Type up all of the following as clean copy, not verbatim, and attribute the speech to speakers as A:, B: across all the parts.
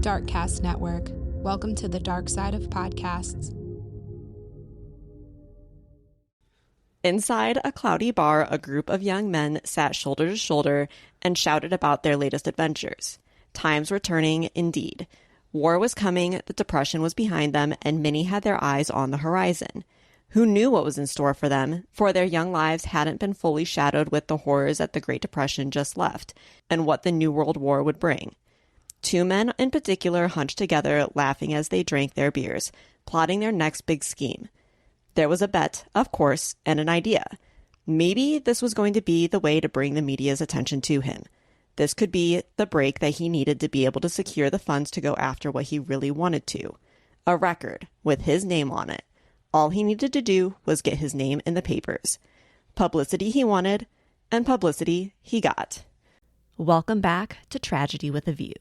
A: Darkcast Network. Welcome to the dark side of podcasts.
B: Inside a cloudy bar, a group of young men sat shoulder to shoulder and shouted about their latest adventures. Times were turning, indeed. War was coming, the Depression was behind them, and many had their eyes on the horizon. Who knew what was in store for them? For their young lives hadn't been fully shadowed with the horrors that the Great Depression just left, and what the New World War would bring. Two men in particular hunched together, laughing as they drank their beers, plotting their next big scheme. There was a bet, of course, and an idea. Maybe this was going to be the way to bring the media's attention to him. This could be the break that he needed to be able to secure the funds to go after what he really wanted to. A record with his name on it. All he needed to do was get his name in the papers. Publicity he wanted, and publicity he got. Welcome back to Tragedy with a View.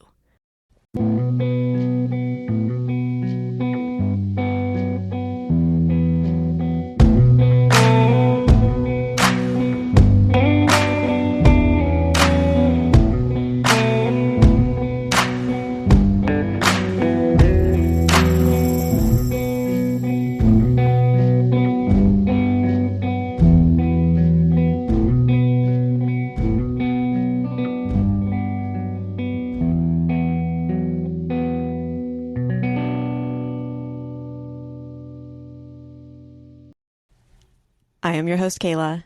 B: I am your host, Kayla.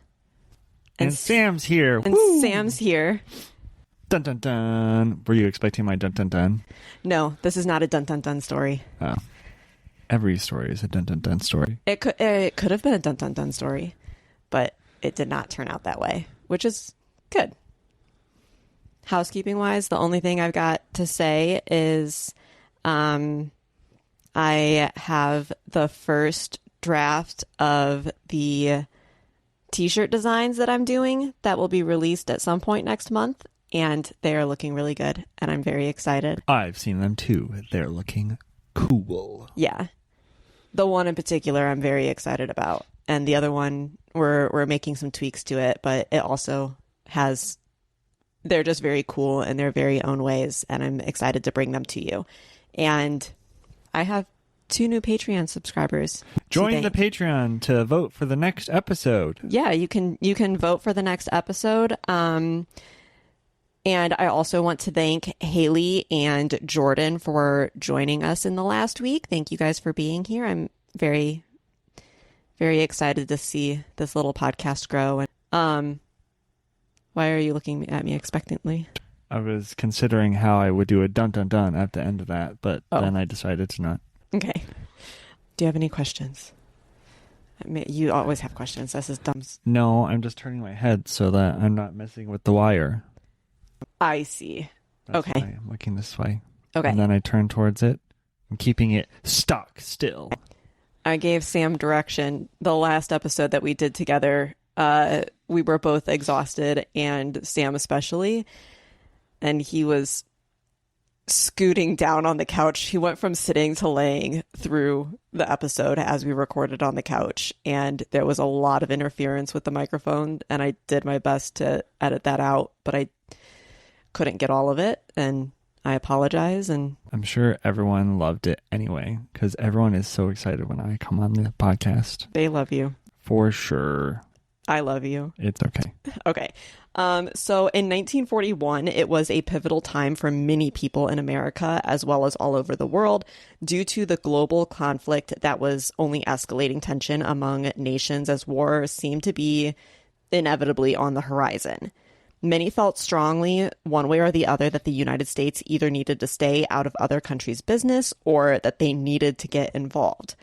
C: And Sam's here.
B: And
C: Woo!
B: Sam's here.
C: Dun dun dun. Were you expecting my dun dun dun?
B: No, this is not a dun dun dun story.
C: Oh. Every story is a dun dun dun story.
B: It could have been a dun dun dun story, but it did not turn out that way, which is good. Housekeeping wise, the only thing I've got to say is I have the first draft of the t-shirt designs that I'm doing that will be released at some point next month, and they are looking really good, and I'm very excited.
C: I've seen them too. They're looking cool.
B: Yeah. The one in particular I'm very excited about, and the other one we're making some tweaks to it, but it also has, they're just very cool in their very own ways, and I'm excited to bring them to you. And I have 2 new Patreon subscribers.
C: Join the Patreon to vote for the next episode.
B: Yeah, you can vote for the next episode. And I also want to thank Haley and Jordan for joining us in the last week. Thank you guys for being here. I'm very, very excited to see this little podcast grow. And why are you looking at me expectantly?
C: I was considering how I would do a dun dun dun at the end of that, but then I decided to not.
B: Okay. Do you have any questions? I mean, you always have questions. This is dumb.
C: No, I'm just turning my head so that I'm not messing with the wire.
B: I see.
C: That's
B: okay.
C: why I'm looking this way.
B: Okay.
C: And then I turn towards it. I'm keeping it stuck still.
B: I gave Sam direction. The last episode that we did together, we were both exhausted, and Sam especially. And he was scooting down on the couch. He went from sitting to laying through the episode as we recorded on the couch, and there was a lot of interference with the microphone, and I did my best to edit that out, but I couldn't get all of it, and I apologize. And
C: I'm sure everyone loved it anyway, because everyone is so excited when I come on the podcast.
B: They love you.
C: For sure.
B: I love you.
C: It's okay.
B: Okay. So in 1941, it was a pivotal time for many people in America, as well as all over the world, due to the global conflict that was only escalating tension among nations as war seemed to be inevitably on the horizon. Many felt strongly, one way or the other, that the United States either needed to stay out of other countries' business or that they needed to get involved.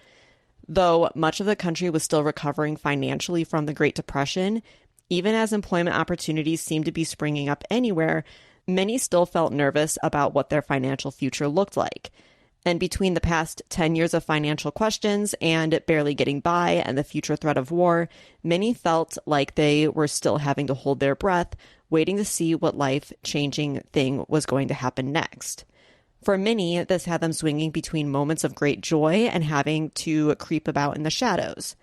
B: Though much of the country was still recovering financially from the Great Depression, even as employment opportunities seemed to be springing up anywhere, many still felt nervous about what their financial future looked like. And between the past 10 years of financial questions and barely getting by and the future threat of war, many felt like they were still having to hold their breath, waiting to see what life-changing thing was going to happen next. For many, this had them swinging between moments of great joy and having to creep about in the shadows.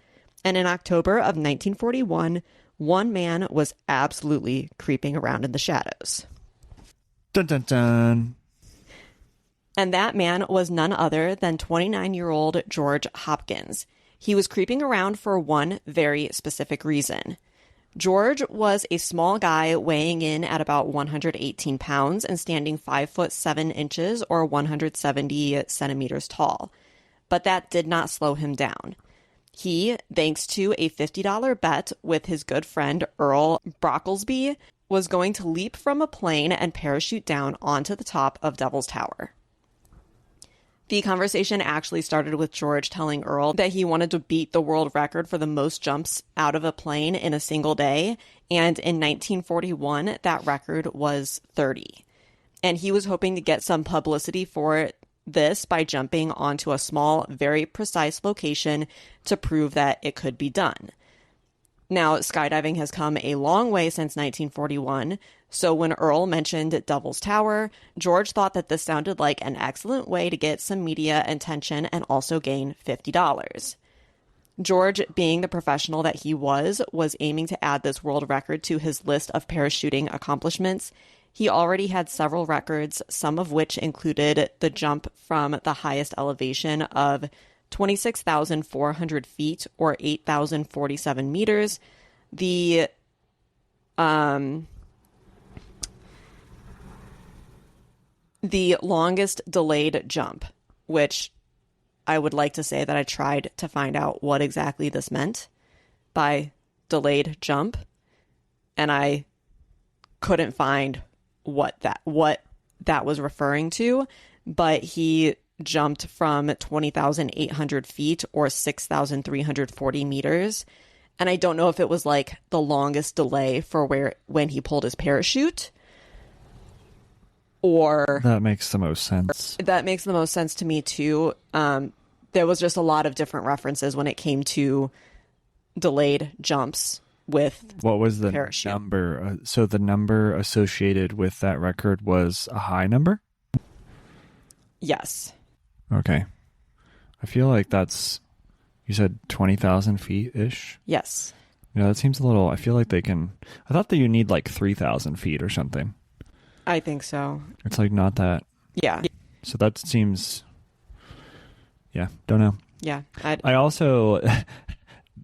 B: And in October of 1941, one man was absolutely creeping around in the shadows.
C: Dun dun dun.
B: And that man was none other than 29-year-old George Hopkins. He was creeping around for one very specific reason. George was a small guy weighing in at about 118 pounds and standing 5 foot 7 inches or 170 centimeters tall. But that did not slow him down. He, thanks to a $50 bet with his good friend Earl Brocklesby, was going to leap from a plane and parachute down onto the top of Devil's Tower. The conversation actually started with George telling Earl that he wanted to beat the world record for the most jumps out of a plane in a single day, and in 1941, that record was 30. And he was hoping to get some publicity for this by jumping onto a small, very precise location to prove that it could be done. Now, skydiving has come a long way since 1941, so when Earl mentioned Devil's Tower, George thought that this sounded like an excellent way to get some media attention and also gain $50. George, being the professional that he was aiming to add this world record to his list of parachuting accomplishments. He already had several records, some of which included the jump from the highest elevation of 26,400 feet or 8,047 meters. The longest delayed jump, which I would like to say that I tried to find out what exactly this meant by delayed jump, and I couldn't find what that was referring to, but he jumped from 20,800 feet or 6,340 meters. And I don't know if it was like the longest delay for when he pulled his parachute, or
C: That makes the most sense.
B: that makes the most sense to me too. There was just a lot of different references when it came to delayed jumps with
C: What was the
B: parachute.
C: number? So the number associated with that record was a high number?
B: Yes.
C: Okay. I feel like that's, you said 20,000 feet-ish?
B: Yes.
C: Yeah, that seems a little, I feel like they can, I thought that you need like 3,000 feet or something.
B: I think so.
C: It's like not that.
B: Yeah.
C: So that seems, yeah, don't know.
B: Yeah.
C: I also,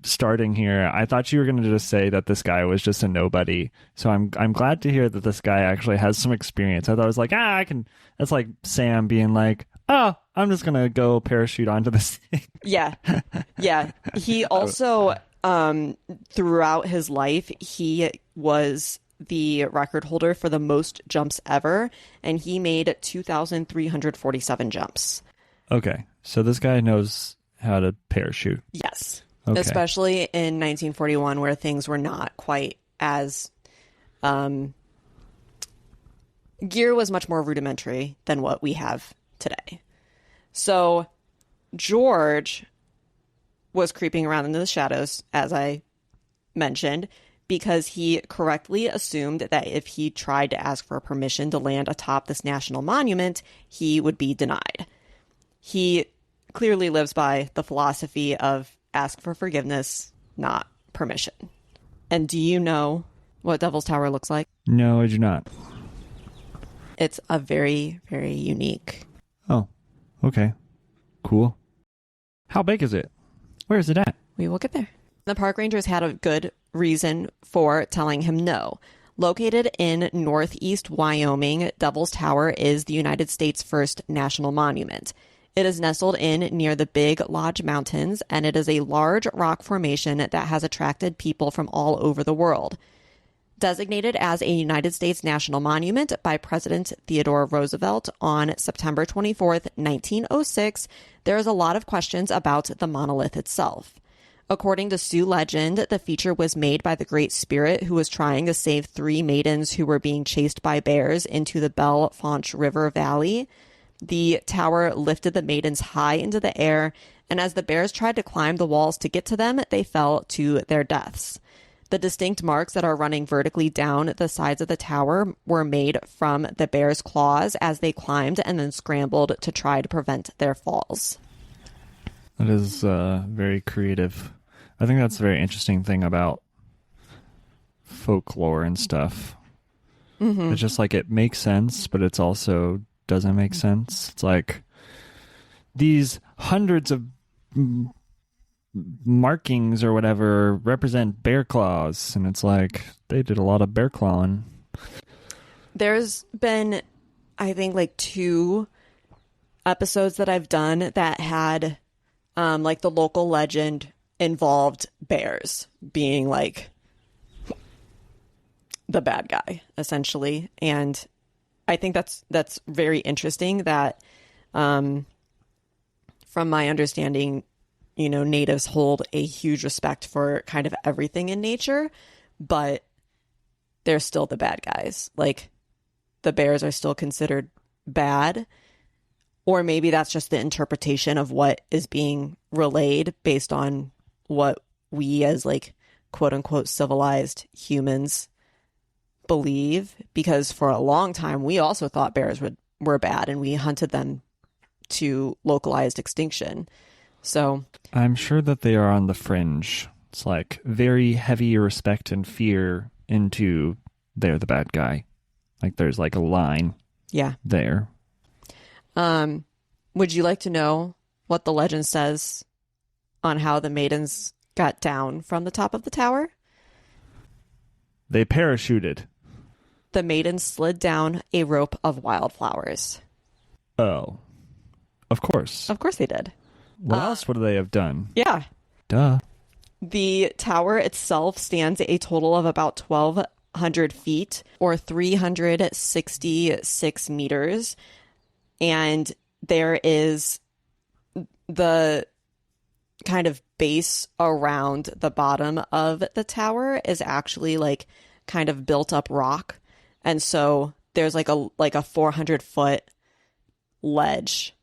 C: starting here, I thought you were going to just say that this guy was just a nobody. So I'm glad to hear that this guy actually has some experience. I thought it was like, I can, that's like Sam being like, oh, I'm just going to go parachute onto this thing.
B: Yeah. Yeah. He also, throughout his life, he was the record holder for the most jumps ever, and he made 2,347 jumps.
C: Okay. So this guy knows how to parachute.
B: Yes.
C: Okay.
B: Especially in 1941, where things were not quite as... gear was much more rudimentary than what we have today. So George was creeping around into the shadows, as I mentioned, because he correctly assumed that if he tried to ask for permission to land atop this national monument, he would be denied. He clearly lives by the philosophy of ask for forgiveness, not permission. And do you know what Devil's Tower looks like?
C: No, I do not.
B: It's a very, very unique.
C: Oh, okay. Cool. How big is it? Where is it at?
B: We will get there. The park rangers had a good reason for telling him no. Located in northeast Wyoming, Devil's Tower is the United States' first national monument. It is nestled in near the Big Lodge Mountains, and it is a large rock formation that has attracted people from all over the world. Designated as a United States national monument by President Theodore Roosevelt on September 24th, 1906, there is a lot of questions about the monolith itself. According to Sioux legend, the feature was made by the Great Spirit who was trying to save 3 maidens who were being chased by bears into the Belle Fourche River Valley. The tower lifted the maidens high into the air, and as the bears tried to climb the walls to get to them, they fell to their deaths. The distinct marks that are running vertically down the sides of the tower were made from the bears' claws as they climbed and then scrambled to try to prevent their falls.
C: That is very creative. I think that's a very interesting thing about folklore and stuff. Mm-hmm. It's just like it makes sense, but it's also doesn't make sense. It's like these hundreds of markings or whatever represent bear claws, and it's like they did a lot of bear clawing.
B: There's been, I think, like 2 episodes that I've done that had like the local legend involved bears being like the bad guy, essentially. And I think that's very interesting that from my understanding, you know, natives hold a huge respect for kind of everything in nature, but they're still the bad guys. Like, the bears are still considered bad, or maybe that's just the interpretation of what is being relayed based on what we as like quote unquote civilized humans believe, because for a long time we also thought bears were bad and we hunted them to localized extinction. So
C: I'm sure that they are on the fringe. It's like very heavy respect and fear into they're the bad guy. Like there's like a line there.
B: Would you like to know what the legend says on how the maidens got down from the top of the tower?
C: They parachuted.
B: The maidens slid down a rope of wildflowers.
C: Oh. Of course.
B: Of course they did.
C: What else would they have done?
B: Yeah.
C: Duh.
B: The tower itself stands a total of about 1,200 feet or 366 meters. And there is the kind of base around the bottom of the tower is actually like kind of built up rock. And so there's like a 400-foot ledge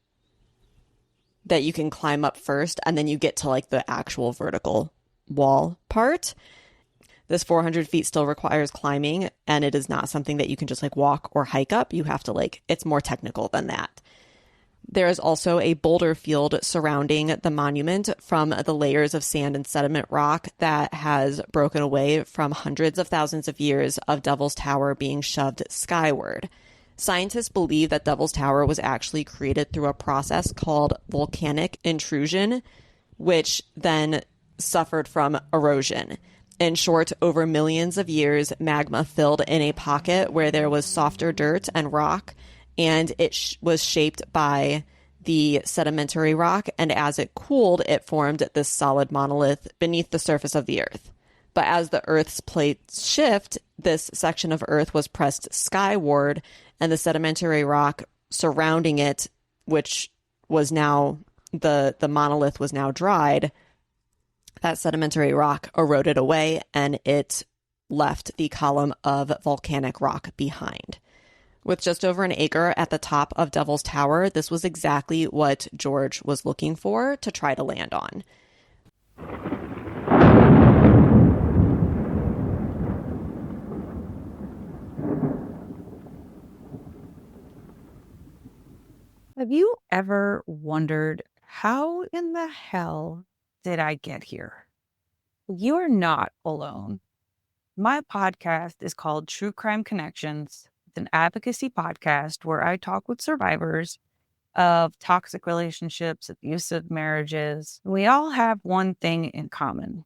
B: that you can climb up first, and then you get to like the actual vertical wall part. This 400 feet still requires climbing, and it is not something that you can just like walk or hike up. You have to like, it's more technical than that. There is also a boulder field surrounding the monument from the layers of sand and sediment rock that has broken away from hundreds of thousands of years of Devil's Tower being shoved skyward. Scientists believe that Devil's Tower was actually created through a process called volcanic intrusion, which then suffered from erosion. In short, over millions of years, magma filled in a pocket where there was softer dirt and rock, and it was shaped by the sedimentary rock, and as it cooled, it formed this solid monolith beneath the surface of the earth. But as the Earth's plates shift, this section of Earth was pressed skyward, and the sedimentary rock surrounding it, which was now the monolith was now dried, that sedimentary rock eroded away, and it left the column of volcanic rock behind. With just over an acre at the top of Devil's Tower, this was exactly what George was looking for to try to land on.
D: Have you ever wondered, how in the hell did I get here? You are not alone. My podcast is called True Crime Connections. It's an advocacy podcast where I talk with survivors of toxic relationships, abusive marriages. We all have one thing in common.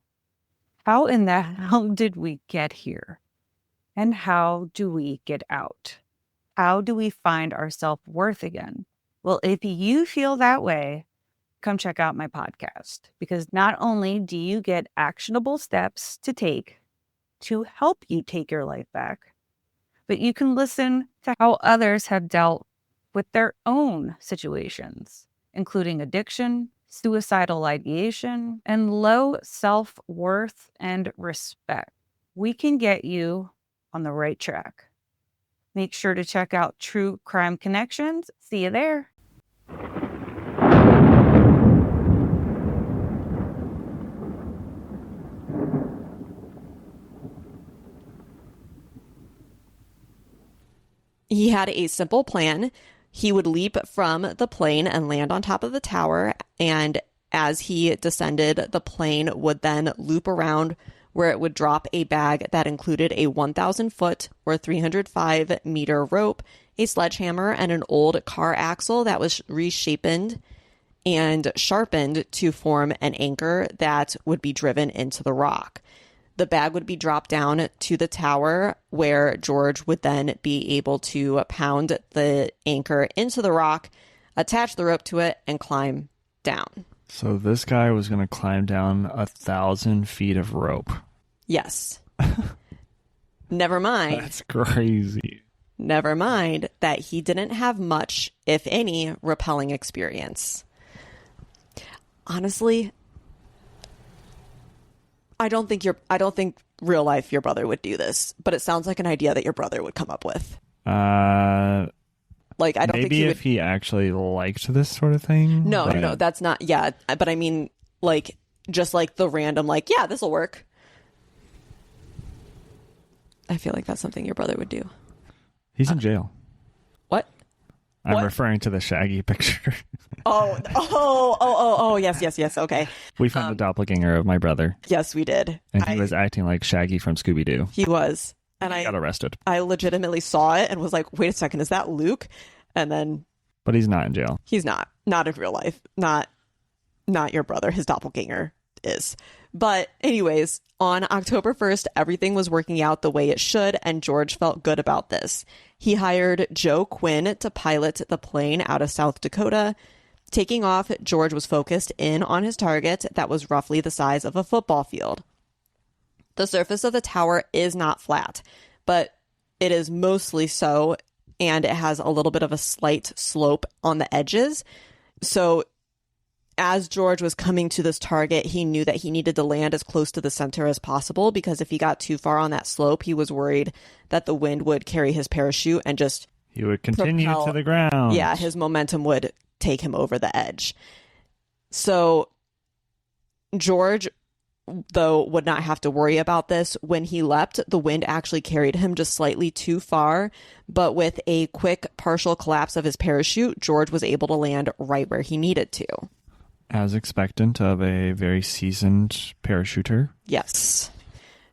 D: How in the hell did we get here? And how do we get out? How do we find our self-worth again? Well, if you feel that way, come check out my podcast, because not only do you get actionable steps to take to help you take your life back, but you can listen to how others have dealt with their own situations, including addiction, suicidal ideation, and low self-worth and respect. We can get you on the right track. Make sure to check out True Crime Connections. See you there.
B: He had a simple plan. He would leap from the plane and land on top of the tower, and as he descended, the plane would then loop around where it would drop a bag that included a 1,000-foot or 305-meter rope a sledgehammer, and an old car axle that was reshaped and sharpened to form an anchor that would be driven into the rock. The bag would be dropped down to the tower, where George would then be able to pound the anchor into the rock, attach the rope to it, and climb down.
C: So this guy was going to climb down 1,000 feet of rope.
B: Yes. Never mind.
C: That's crazy.
B: Never mind that he didn't have much, if any, rappelling experience. Honestly, I don't think real life your brother would do this, but it sounds like an idea that your brother would come up with. Like, I don't think
C: maybe if he actually liked this sort of thing.
B: No, that's not. Yeah, but I mean, like, just like the random, like, yeah, this will work. I feel like that's something your brother would do.
C: He's in jail.
B: What?
C: I'm referring to the Shaggy picture.
B: Oh, yes. Okay.
C: We found a doppelganger of my brother.
B: Yes, we did.
C: And he was acting like Shaggy from Scooby-Doo.
B: He was. And I
C: got arrested.
B: I legitimately saw it and was like, wait a second, is that Luke? And then...
C: But he's not in jail.
B: He's not. Not in real life. Not your brother. His doppelganger is. But anyways, on October 1st, everything was working out the way it should, and George felt good about this. He hired Joe Quinn to pilot the plane out of South Dakota. Taking off, George was focused in on his target that was roughly the size of a football field. The surface of the tower is not flat, but it is mostly so, and it has a little bit of a slight slope on the edges. So as George was coming to this target, he knew that he needed to land as close to the center as possible, because if he got too far on that slope, he was worried that the wind would carry his parachute and just...
C: He would continue to the ground.
B: Yeah, his momentum would take him over the edge. So George, though, would not have to worry about this. When he leapt, the wind actually carried him just slightly too far, but with a quick partial collapse of his parachute, George was able to land right where he needed to.
C: As expectant of a very seasoned parachuter.
B: Yes.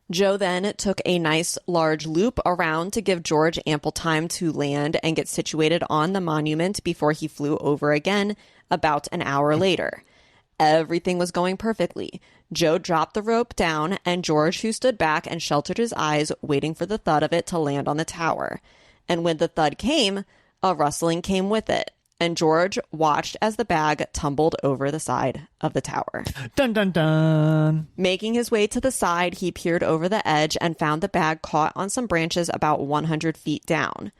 B: Joe then took a nice large loop around to give George ample time to land and get situated on the monument before he flew over again about an hour later. Everything was going perfectly. Joe dropped the rope down, and George, who stood back and sheltered his eyes, waiting for the thud of it to land on the tower. And when the thud came, a rustling came with it, and George watched as the bag tumbled over the side of the tower.
C: Dun, dun, dun.
B: Making his way to the side, he peered over the edge and found the bag caught on some branches about 100 feet down.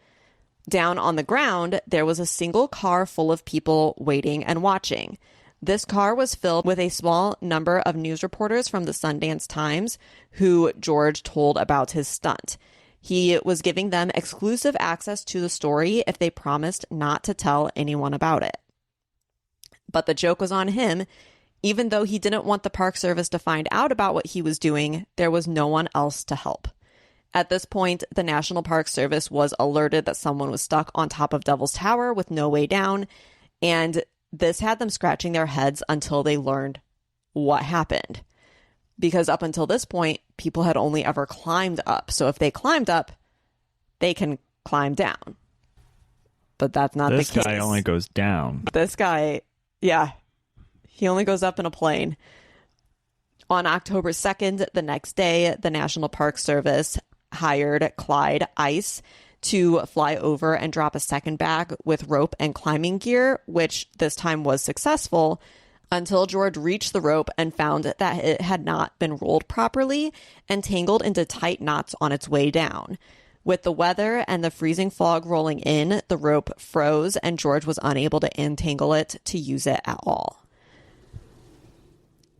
B: Down on the ground, there was a single car full of people waiting and watching. This car was filled with a small number of news reporters from the Sundance Times, who George told about his stunt. He was giving them exclusive access to the story if they promised not to tell anyone about it. But the joke was on him. Even though he didn't want the Park Service to find out about what he was doing, there was no one else to help. At this point, the National Park Service was alerted that someone was stuck on top of Devil's Tower with no way down, and this had them scratching their heads until they learned what happened. Because up until this point, people had only ever climbed up. So if they climbed up, they can climb down. But that's not the case.
C: This guy only goes down.
B: This guy, yeah, he only goes up in a plane. On October 2nd, the next day, the National Park Service hired Clyde Ice to fly over and drop a second bag with rope and climbing gear, which this time was successful, until George reached the rope and found that it had not been rolled properly and tangled into tight knots on its way down. With the weather and the freezing fog rolling in, the rope froze and George was unable to untangle it to use it at all.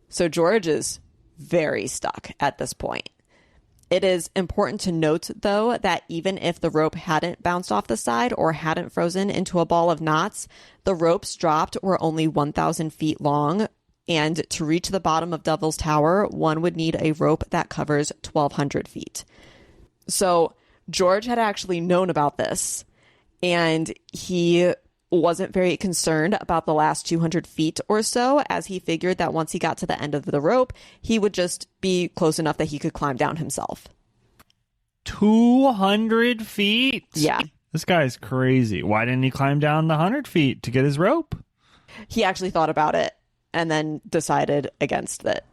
B: So George is very stuck at this point. It is important to note, though, that even if the rope hadn't bounced off the side or hadn't frozen into a ball of knots, the ropes dropped were only 1,000 feet long, and to reach the bottom of Devil's Tower, one would need a rope that covers 1,200 feet. So George had actually known about this, and he wasn't very concerned about the last 200 feet or so, as he figured that once he got to the end of the rope, he would just be close enough that he could climb down himself.
C: 200 feet?
B: Yeah.
C: This guy's crazy. Why didn't he climb down the 100 feet to get his rope?
B: He actually thought about it and then decided against it.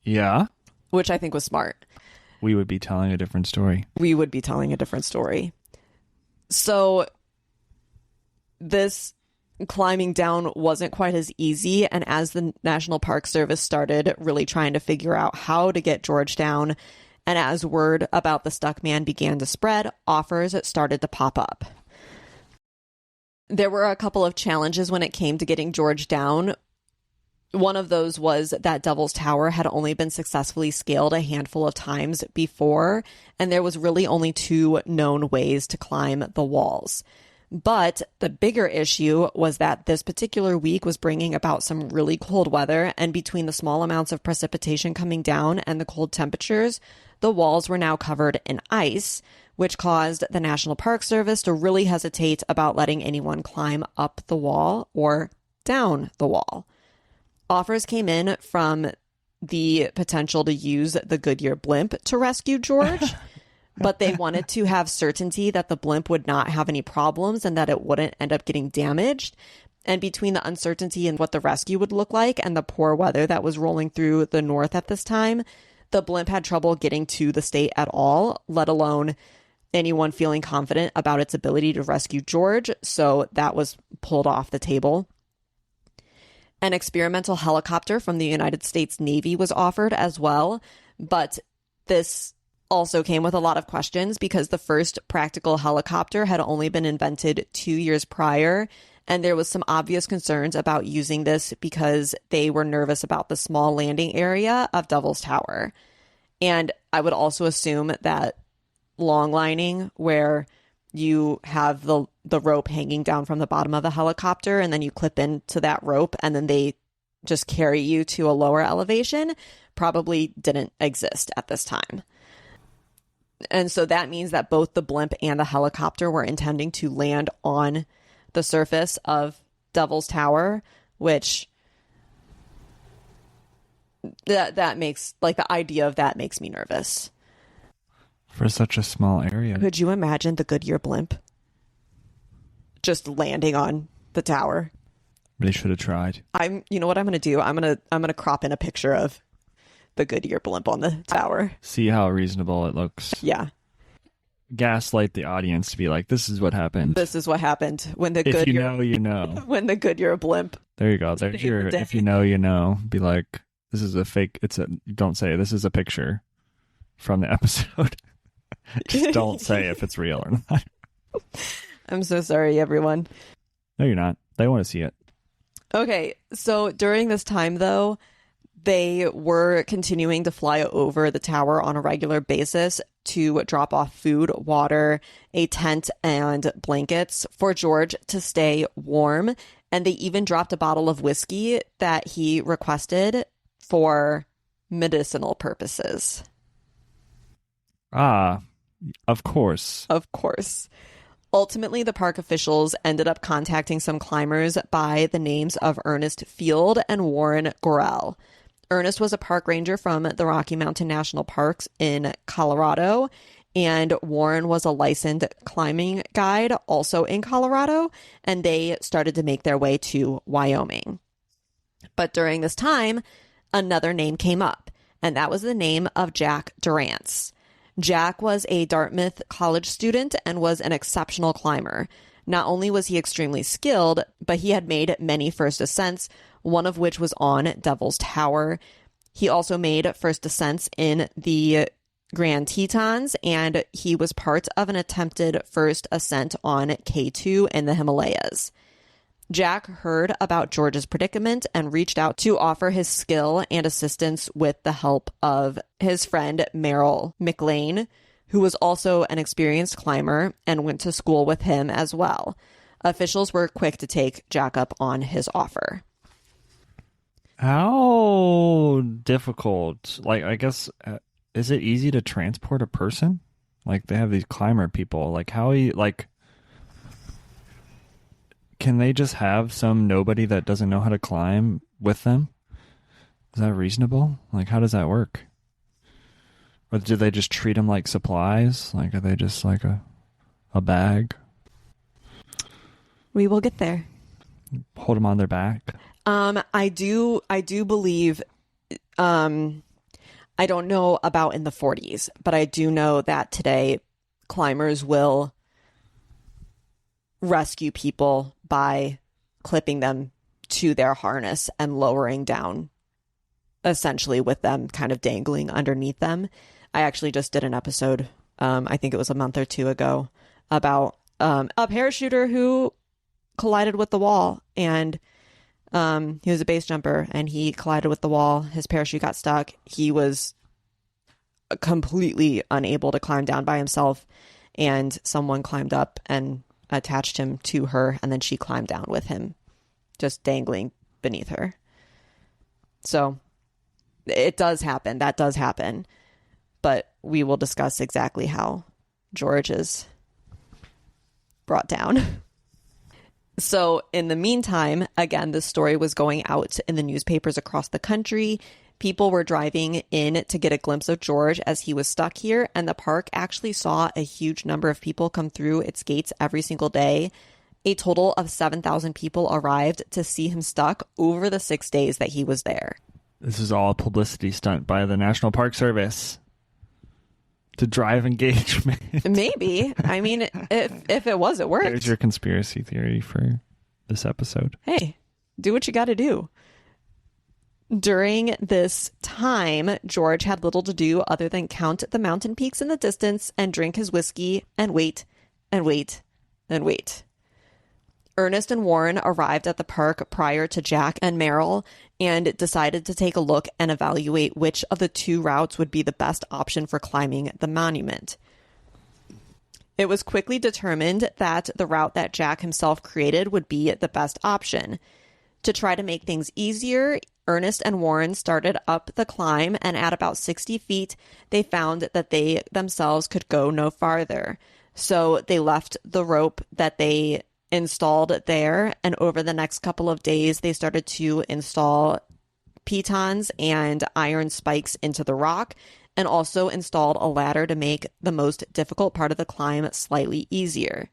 C: Yeah.
B: Which I think was smart.
C: We would be telling a different story.
B: We would be telling a different story. So this climbing down wasn't quite as easy. And as the National Park Service started really trying to figure out how to get George down, and as word about the stuck man began to spread, offers started to pop up. There were a couple of challenges when it came to getting George down. One of those was that Devil's Tower had only been successfully scaled a handful of times before, and there was really only 2 known ways to climb the walls. But the bigger issue was that this particular week was bringing about some really cold weather, and between the small amounts of precipitation coming down and the cold temperatures, the walls were now covered in ice, which caused the National Park Service to really hesitate about letting anyone climb up the wall or down the wall. Offers came in from the potential to use the Goodyear blimp to rescue George, but they wanted to have certainty that the blimp would not have any problems and that it wouldn't end up getting damaged. And between the uncertainty in what the rescue would look like and the poor weather that was rolling through the north at this time, the blimp had trouble getting to the state at all, let alone anyone feeling confident about its ability to rescue George. So that was pulled off the table. An experimental helicopter from the United States Navy was offered as well, but this also came with a lot of questions because the first practical helicopter had only been invented 2 years prior, and there was some obvious concerns about using this because they were nervous about the small landing area of Devil's Tower. And I would also assume that long lining, where you have the rope hanging down from the bottom of the helicopter and then you clip into that rope and then they just carry you to a lower elevation, probably didn't exist at this time. And so that means that both the blimp and the helicopter were intending to land on the surface of Devil's Tower, which that makes, like, the idea of that makes me nervous.
C: For such a small area.
B: Could you imagine the Goodyear blimp just landing on the tower?
C: They should have tried.
B: You know what I'm going to do? I'm going to crop in a picture of the Goodyear blimp on the tower.
C: See how reasonable it looks.
B: Yeah.
C: Gaslight the audience to be like, this is what happened.
B: This is what happened when the
C: if
B: Goodyear,
C: you know, you know.
B: When the Goodyear blimp.
C: There you go. There's your, if you know, you know. Be like, this is a fake, don't say, this is a picture from the episode. Just don't say if it's real or not.
B: I'm so sorry, everyone.
C: No, you're not. They want to see it.
B: Okay, so during this time, though, they were continuing to fly over the tower on a regular basis to drop off food, water, a tent, and blankets for George to stay warm. And they even dropped a bottle of whiskey that he requested for medicinal purposes.
C: Ah, of course.
B: Of course. Ultimately, the park officials ended up contacting some climbers by the names of Ernest Field and Warren Gorell. Ernest was a park ranger from the Rocky Mountain National Parks in Colorado, and Warren was a licensed climbing guide also in Colorado, and they started to make their way to Wyoming. But during this time, another name came up, and that was the name of Jack Durrance. Jack was a Dartmouth college student and was an exceptional climber. Not only was he extremely skilled, but he had made many first ascents, one of which was on Devil's Tower. He also made first ascents in the Grand Tetons, and he was part of an attempted first ascent on K2 in the Himalayas. Jack heard about George's predicament and reached out to offer his skill and assistance with the help of his friend Merrill McLean, who was also an experienced climber and went to school with him as well. Officials were quick to take Jack up on his offer.
C: How difficult? Like, I guess, is it easy to transport a person? Like, they have these climber people. Like, can they just have some nobody that doesn't know how to climb with them? Is that reasonable? Like, how does that work? Or do they just treat them like supplies? Like, are they just like a bag?
B: We will get there.
C: Hold them on their back.
B: I do believe, I don't know about in the 40s, but I do know that today climbers will rescue people by clipping them to their harness and lowering down, essentially with them kind of dangling underneath them. I actually just did an episode, I think it was a month or two ago, about a parachuter who collided with the wall, and he was a base jumper and he collided with the wall. His parachute got stuck. He was completely unable to climb down by himself, and someone climbed up and attached him to her, and then she climbed down with him, just dangling beneath her. So it does happen. That does happen. But we will discuss exactly how George is brought down. So in the meantime, again, this story was going out in the newspapers across the country. People were driving in to get a glimpse of George as he was stuck here, and the park actually saw a huge number of people come through its gates every single day. A total of 7,000 people arrived to see him stuck over the 6 days that he was there.
C: This is all a publicity stunt by the National Park Service to drive engagement.
B: Maybe. I mean, if it was, it worked.
C: There's your conspiracy theory for this episode.
B: Hey, do what you got to do. During this time, George had little to do other than count the mountain peaks in the distance and drink his whiskey and wait and wait and wait. Ernest and Warren arrived at the park prior to Jack and Merrill and decided to take a look and evaluate which of the two routes would be the best option for climbing the monument. It was quickly determined that the route that Jack himself created would be the best option. To try to make things easier, Ernest and Warren started up the climb, and at about 60 feet, they found that they themselves could go no farther. So they left the rope that they installed there, and over the next couple of days they started to install pitons and iron spikes into the rock, and also installed a ladder to make the most difficult part of the climb slightly easier.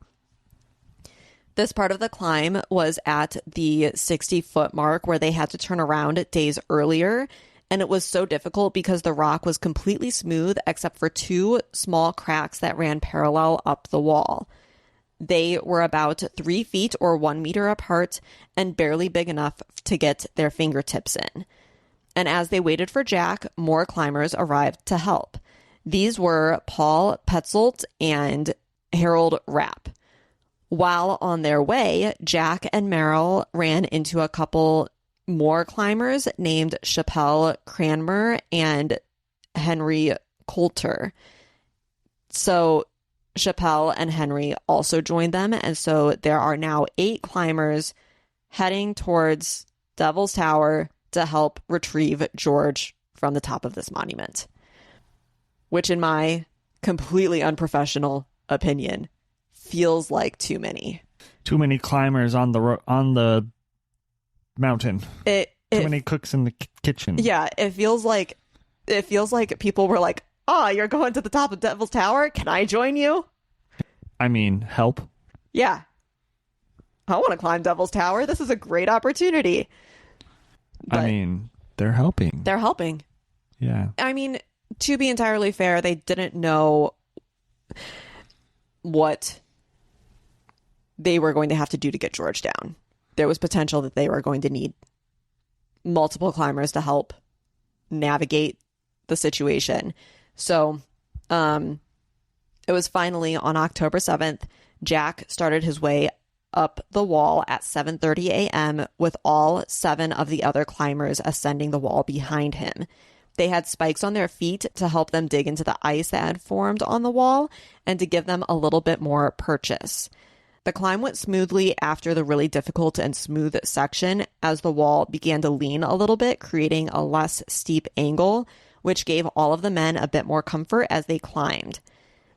B: This part of the climb was at the 60-foot mark where they had to turn around days earlier, and it was so difficult because the rock was completely smooth except for two small cracks that ran parallel up the wall. They were about 3 feet or 1 meter apart and barely big enough to get their fingertips in. And as they waited for Jack, more climbers arrived to help. These were Paul Petzold and Harold Rapp. While on their way, Jack and Merrill ran into a couple more climbers named Chappelle Cranmer and Henry Coulter. So Chappelle and Henry also joined them, and so there are now 8 climbers heading towards Devil's Tower to help retrieve George from the top of this monument, which in my completely unprofessional opinion feels like too many.
C: Too many climbers on the mountain. Too many cooks in the kitchen.
B: Yeah, it feels like people were like, "Oh, you're going to the top of Devil's Tower? Can I join you?"
C: I mean, help.
B: Yeah. I want to climb Devil's Tower. This is a great opportunity. But
C: I mean, they're helping.
B: They're helping.
C: Yeah.
B: I mean, to be entirely fair, they didn't know what they were going to have to do to get George down. There was potential that they were going to need multiple climbers to help navigate the situation. So it was finally on October 7th, Jack started his way up the wall at 7:30 a.m. with all 7 of the other climbers ascending the wall behind him. They had spikes on their feet to help them dig into the ice that had formed on the wall and to give them a little bit more purchase. The climb went smoothly after the really difficult and smooth section as the wall began to lean a little bit, creating a less steep angle, which gave all of the men a bit more comfort as they climbed.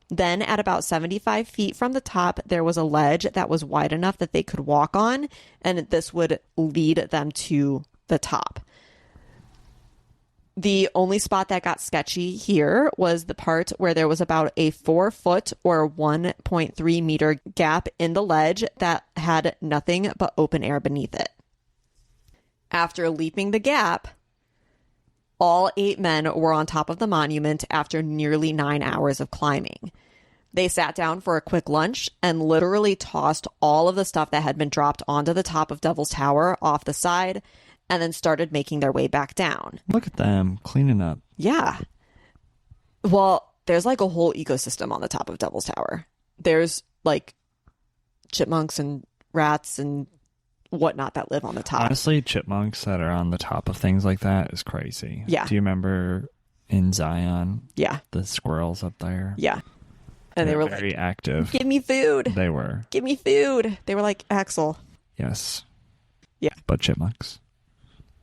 B: Then at about 75 feet from the top, there was a ledge that was wide enough that they could walk on, and this would lead them to the top. The only spot that got sketchy here was the part where there was about a 4-foot or 1.3 meter gap in the ledge that had nothing but open air beneath it. After leaping the gap, all 8 men were on top of the monument after nearly 9 hours of climbing. They sat down for a quick lunch and literally tossed all of the stuff that had been dropped onto the top of Devil's Tower off the side, and then started making their way back down.
C: Look at them cleaning up.
B: Yeah. Well, there's like a whole ecosystem on the top of Devil's Tower. There's like chipmunks and rats and whatnot that live on the top.
C: Honestly, chipmunks that are on the top of things like that is crazy.
B: Yeah.
C: Do you remember in Zion?
B: Yeah.
C: The squirrels up there?
B: Yeah. And they were
C: very
B: like,
C: active.
B: give me food.
C: They were.
B: Give me food. They were like, Axel.
C: Yes.
B: Yeah.
C: But chipmunks.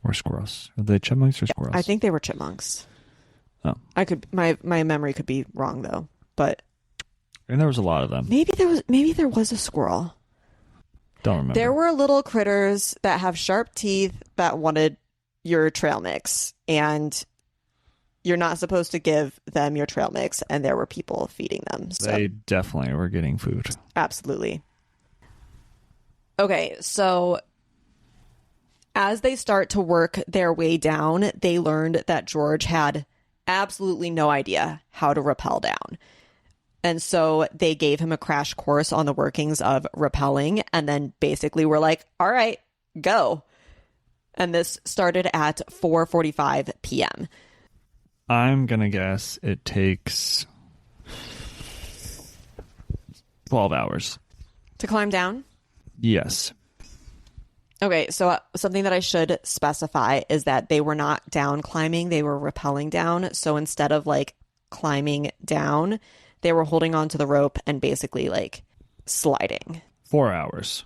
C: Or squirrels. Are they chipmunks or squirrels?
B: I think they were chipmunks.
C: Oh.
B: My memory could be wrong though, but
C: And there was a lot of them.
B: maybe there was a squirrel.
C: Don't remember.
B: There were little critters that have sharp teeth that wanted your trail mix, and you're not supposed to give them your trail mix, and there were people feeding them. So
C: They definitely were getting food.
B: absolutely. Okay, so as they start to work their way down, they learned that George had absolutely no idea how to rappel down. And so they gave him a crash course on the workings of rappelling, and then basically were like, all right, go. And this started at 4:45 p.m.
C: I'm going to guess it takes 12 hours.
B: To climb down?
C: Yes.
B: Okay, so something that I should specify is that they were not down climbing, they were rappelling down. So instead of like climbing down, they were holding onto the rope and basically like sliding.
C: 4 hours.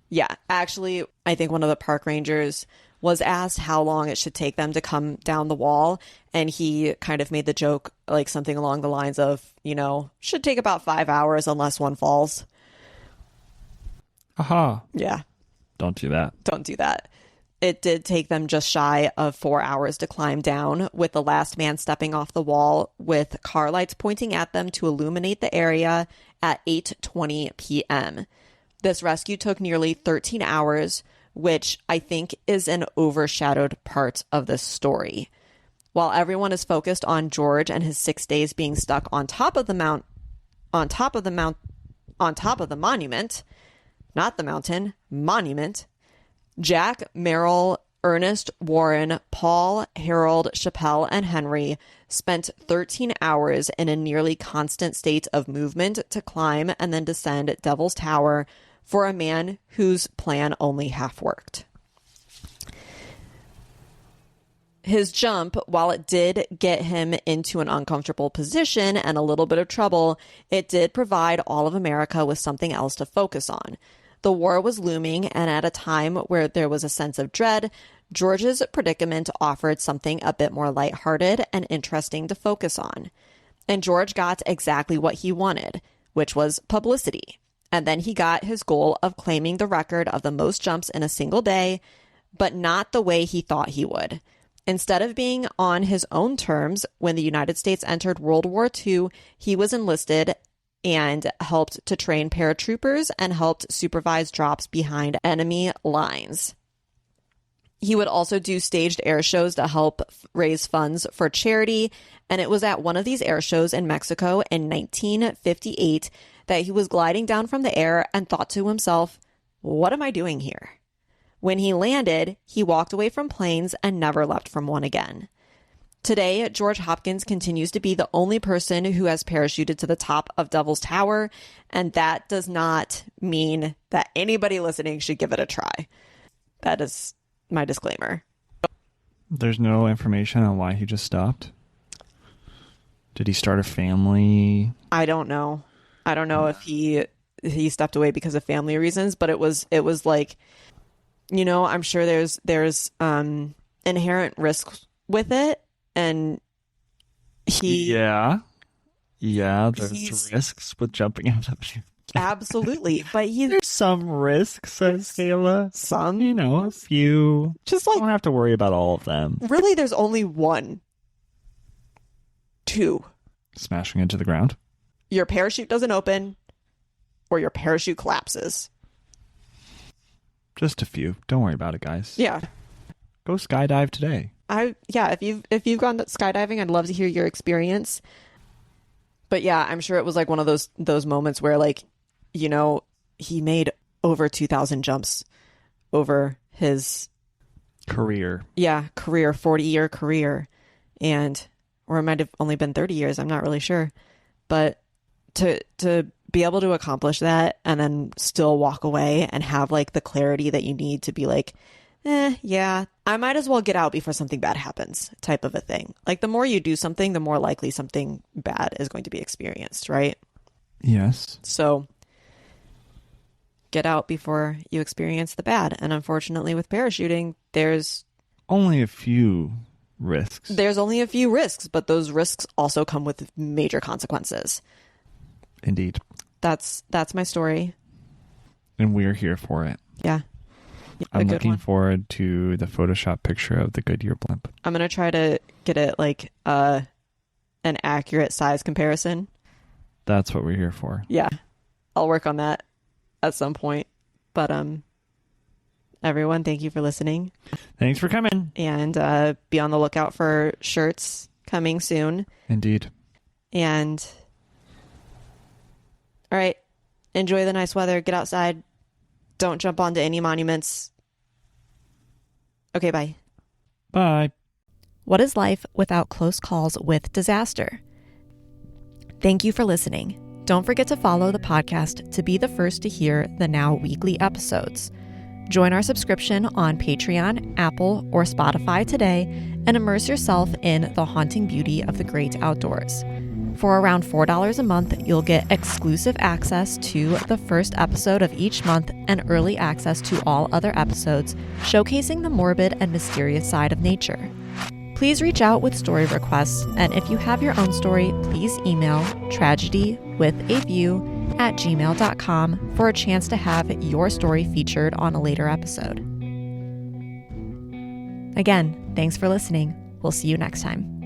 B: Yeah, actually, I think one of the park rangers was asked how long it should take them to come down the wall, and he kind of made the joke like something along the lines of, should take about 5 hours unless one falls.
C: Aha.
B: Yeah.
C: Don't do that.
B: Don't do that. It did take them just shy of 4 hours to climb down, with the last man stepping off the wall with car lights pointing at them to illuminate the area at 8:20 p.m. This rescue took nearly 13 hours, which I think is an overshadowed part of this story. While everyone is focused on George and his 6 days being stuck on top of the monument, not the mountain, monument, Jack, Merrill, Ernest, Warren, Paul, Harold, Chappelle, and Henry spent 13 hours in a nearly constant state of movement to climb and then descend Devil's Tower for a man whose plan only half worked. His jump, while it did get him into an uncomfortable position and a little bit of trouble, it did provide all of America with something else to focus on. The war was looming, and at a time where there was a sense of dread, George's predicament offered something a bit more lighthearted and interesting to focus on. And George got exactly what he wanted, which was publicity. And then he got his goal of claiming the record of the most jumps in a single day, but not the way he thought he would. Instead of being on his own terms, when the United States entered World War II, he was enlisted and helped to train paratroopers and helped supervise drops behind enemy lines. He would also do staged air shows to help raise funds for charity, and it was at one of these air shows in Mexico in 1958 that he was gliding down from the air and thought to himself, "What am I doing here?" When he landed, he walked away from planes and never left from one again. Today, George Hopkins continues to be the only person who has parachuted to the top of Devil's Tower, and that does not mean that anybody listening should give it a try. That is my disclaimer.
C: There's no information on why he just stopped. Did he start a family?
B: I don't know. I don't know if he stepped away because of family reasons, but it was like, I'm sure there's inherent risks with it. And
C: there's risks with jumping out of
B: Absolutely. But
C: There's some risk, says Kayla.
B: some,
C: A few.
B: just
C: Don't have to worry about all of them.
B: really, there's only one. Two.
C: Smashing into the ground.
B: Your parachute doesn't open or your parachute collapses.
C: Just a few. Don't worry about it, guys.
B: Yeah.
C: Go skydive today.
B: If you've gone skydiving, I'd love to hear your experience. But yeah, I'm sure it was like one of those moments where, like, he made over 2,000 jumps over his
C: Career.
B: 40-year career. Or it might have only been 30 years. I'm not really sure. But to be able to accomplish that and then still walk away and have like the clarity that you need to be like, yeah, I might as well get out before something bad happens, type of a thing. Like, the more you do something, the more likely something bad is going to be experienced, right?
C: Yes.
B: So get out before you experience the bad. And unfortunately, with parachuting, there's
C: only a few risks.
B: There's only a few risks, but those risks also come with major consequences.
C: Indeed.
B: That's my story.
C: And we're here for it.
B: Yeah.
C: I'm looking forward to the Photoshop picture of the Goodyear blimp.
B: I'm going to try to get it like an accurate size comparison.
C: That's what we're here for.
B: Yeah. I'll work on that at some point. But everyone, thank you for listening.
C: Thanks for coming.
B: And be on the lookout for shirts coming soon.
C: Indeed.
B: And all right, enjoy the nice weather. Get outside. Don't jump onto any monuments. Okay, bye.
C: Bye.
B: What is life without close calls with disaster? Thank you for listening. Don't forget to follow the podcast to be the first to hear the now weekly episodes. Join our subscription on Patreon, Apple, or Spotify today and immerse yourself in the haunting beauty of the great outdoors. For around $4 a month, you'll get exclusive access to the first episode of each month and early access to all other episodes, showcasing the morbid and mysterious side of nature. Please reach out with story requests, and if you have your own story, please email tragedywithaview@gmail.com for a chance to have your story featured on a later episode. Again, thanks for listening. We'll see you next time.